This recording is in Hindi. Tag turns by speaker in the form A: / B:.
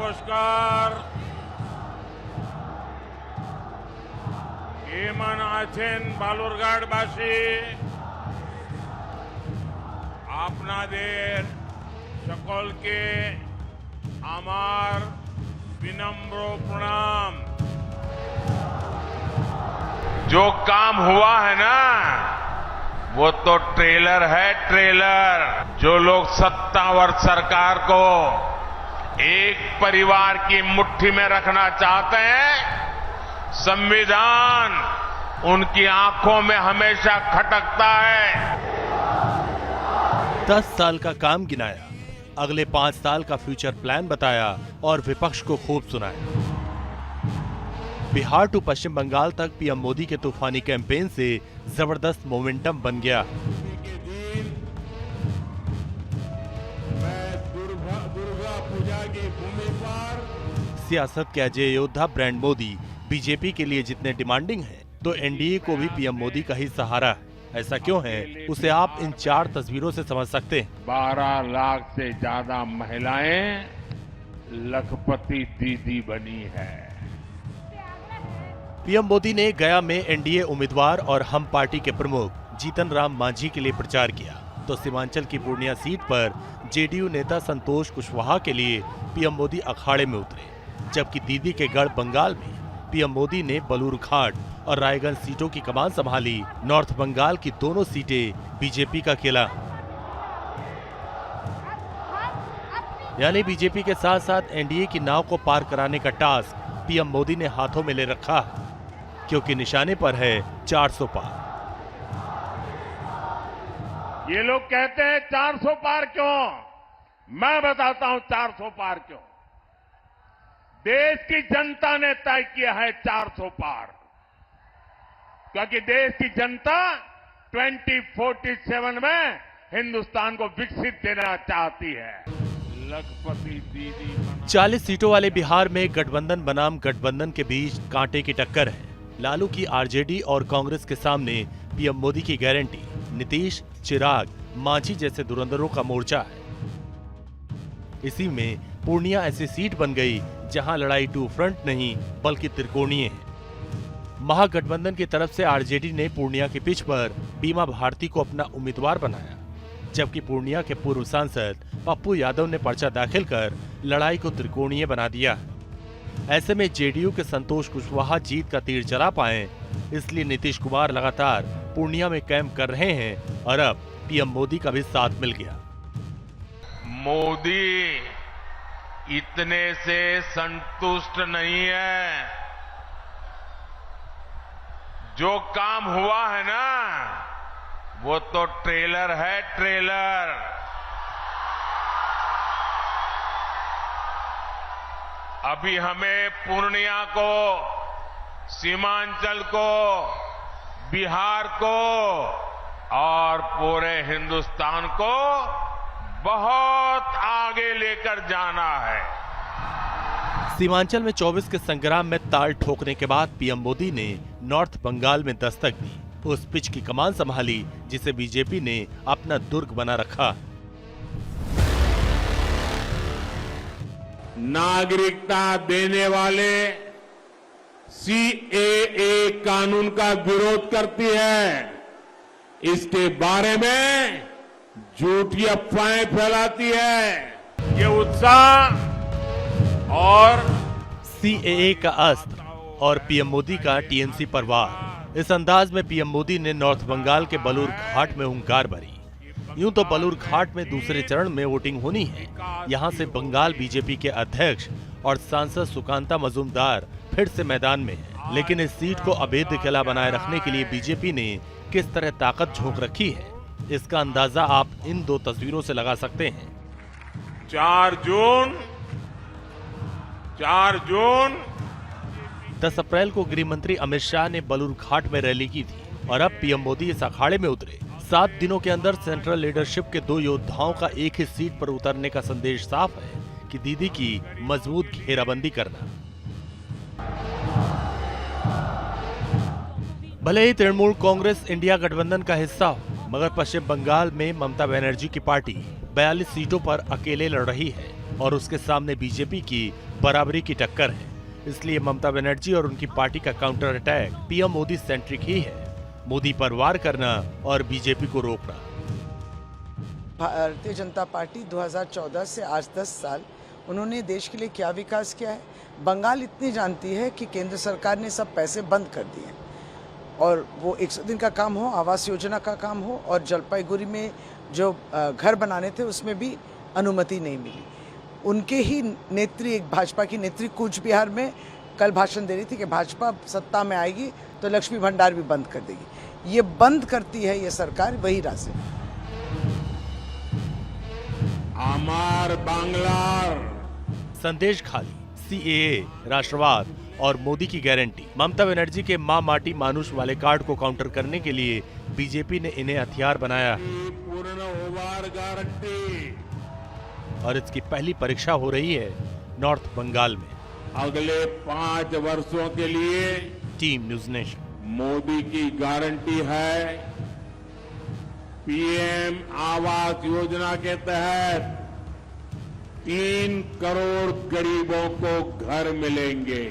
A: নমস্কার। কেমন আছেন বালুরঘাটবাসী? আপনাদের সকলকে আমার विनम्र प्रणाम। जो काम हुआ है ना वो तो ट्रेलर है, ट्रेलर। जो लोग सत्तावर सरकार को एक परिवार की मुट्ठी में रखना चाहते हैं, संविधान उनकी आंखों में हमेशा खटकता है।
B: 10 साल का काम गिनाया, अगले 5 साल का फ्यूचर प्लान बताया और विपक्ष को खूब सुनाया। बिहार टू पश्चिम बंगाल तक पीएम मोदी के तूफानी कैंपेन से जबरदस्त मोमेंटम बन गया।
A: दुर्गा पूजा की भूमि पर
B: सियासत के अजय योद्धा ब्रांड मोदी बीजेपी के लिए जितने डिमांडिंग हैं, तो एनडीए को भी पीएम मोदी का ही सहारा है। ऐसा क्यों है, उसे आप इन 4 तस्वीरों से समझ सकते हैं।
A: 12 लाख से ज्यादा महिलाएं लखपति दीदी बनी है।
B: पीएम मोदी ने गया में एनडीए उम्मीदवार और हम पार्टी के प्रमुख जीतन राम मांझी के लिए प्रचार किया, तो सीमांचल की पूर्णिया सीट पर जेडीयू नेता संतोष कुशवाहा के लिए पीएम मोदी अखाड़े में उतरे, जबकि दीदी के गढ़ बंगाल में पीएम मोदी ने बलूरघाट और रायगंज सीटों की कमान संभाली। नॉर्थ बंगाल की दोनों सीटें बीजेपी का खेला, यानी बीजेपी के साथ साथ एनडीए की नाव को पार कराने का टास्क पीएम मोदी ने हाथों में ले रखा है, क्योंकि निशाने पर है 400 पार।
A: ये लोग कहते हैं 400 पार क्यों? मैं बताता हूं 400 पार क्यों। देश की जनता ने तय किया है 400 पार, क्योंकि देश की जनता 2047 में हिंदुस्तान को विकसित देना चाहती है। लखपति दीदी
B: 40 सीटों वाले बिहार में गठबंधन बनाम गठबंधन के बीच कांटे की टक्कर है। लालू की आरजेडी और कांग्रेस के सामने पीएम मोदी की गारंटी, नीतीश, चिराग, मांझी जैसे धुरंधरों का मोर्चा है। इसी में पूर्णिया ऐसी सीट बन गई जहां लड़ाई 2 फ्रंट नहीं बल्कि त्रिकोणीय है। महागठबंधन की तरफ से आरजेडी ने पूर्णिया की पिच पर बीमा भारती को अपना उम्मीदवार बनाया, जबकि पूर्णिया के पूर्व सांसद पप्पू यादव ने पर्चा दाखिल कर लड़ाई को त्रिकोणीय बना दिया। ऐसे में जेडीयू के संतोष कुशवाहा जीत का तीर चला पाए, इसलिए नीतीश कुमार लगातार पूर्णिया में कैंप कर रहे हैं और अब पीएम मोदी का भी साथ मिल गया।
A: मोदी इतने से संतुष्ट नहीं है। जो काम हुआ है ना वो तो ट्रेलर है, ट्रेलर। अभी हमें पूर्णिया को, सीमांचल को, बिहार को और पूरे हिंदुस्तान को बहुत आगे लेकर जाना है।
B: सीमांचल में 24 के संग्राम में ताल ठोकने के बाद पीएम मोदी ने नॉर्थ बंगाल में दस्तक दी, उस पिच की कमान संभाली जिसे बीजेपी ने अपना दुर्ग बना रखा।
A: नागरिकता देने वाले सीएए कानून का विरोध करती है, इसके बारे में झूठी अफवाहें फैलाती है। ये उत्साह और
B: सीएए का अस्त्र और पीएम मोदी का टीएमसी पर वार, इस अंदाज में पीएम मोदी ने नॉर्थ बंगाल के बलूरघाट में हुंकार भरी। यूं तो बलूरघाट में दूसरे चरण में वोटिंग होनी है। यहां से बंगाल बीजेपी के अध्यक्ष और सांसद सुकांता मजूमदार फिर से मैदान में है, लेकिन इस सीट को अभेद्य किला बनाए रखने के लिए बीजेपी ने किस तरह ताकत झोंक रखी है, इसका अंदाजा आप इन 2 तस्वीरों से लगा सकते हैं।
A: 4 जून
B: 10 अप्रैल को गृह मंत्री अमित शाह ने बलूरघाट में रैली की थी और अब पीएम मोदी इस अखाड़े में उतरे। 7 दिनों के अंदर सेंट्रल लीडरशिप के 2 योद्धाओं का एक ही सीट पर उतरने का संदेश साफ है कि दीदी की मजबूत घेराबंदी करना। भले ही तृणमूल कांग्रेस इंडिया गठबंधन का हिस्सा हो, मगर पश्चिम बंगाल में ममता बनर्जी की पार्टी 42 सीटों पर अकेले लड़ रही है। और उसके सामने बीजेपी की बराबरी की टक्कर है। इसलिए ममता बनर्जी और उनकी पार्टी का counter attack PM Modi centric ही है। मोदी पर वार करना और बीजेपी को रोकना।
C: भारतीय जनता पार्टी 2014 से आज 10 साल उन्होंने देश के लिए क्या विकास किया है। बंगाल इतनी जानती है कि केंद्र सरकार ने सब पैसे बंद कर दिए और वो 100 दिन का काम हो, आवास योजना का काम हो और जलपाईगुड़ी में जो घर बनाने थे उसमें भी अनुमति नहीं मिली। उनके ही नेत्री, एक भाजपा की नेत्री कूच बिहार में कल भाषण दे रही थी कि भाजपा सत्ता में आएगी तो लक्ष्मी भंडार भी बंद कर देगी। ये बंद करती है ये सरकार, वही रास्ते।
A: आमार बांग्लार
B: संदेश खाली, सीएए, राष्ट्रवाद और मोदी की गारंटी। ममता बनर्जी के मां माटी मानुष वाले कार्ड को काउंटर करने के लिए बीजेपी ने इन्हें हथियार बनाया है और इसकी पहली परीक्षा हो रही है नॉर्थ बंगाल में।
A: अगले 5 वर्षों के लिए
B: टीम न्यूज़ नेशन।
A: मोदी की गारंटी है, पीएम आवास योजना के तहत 3 करोड़ गरीबों को घर मिलेंगे।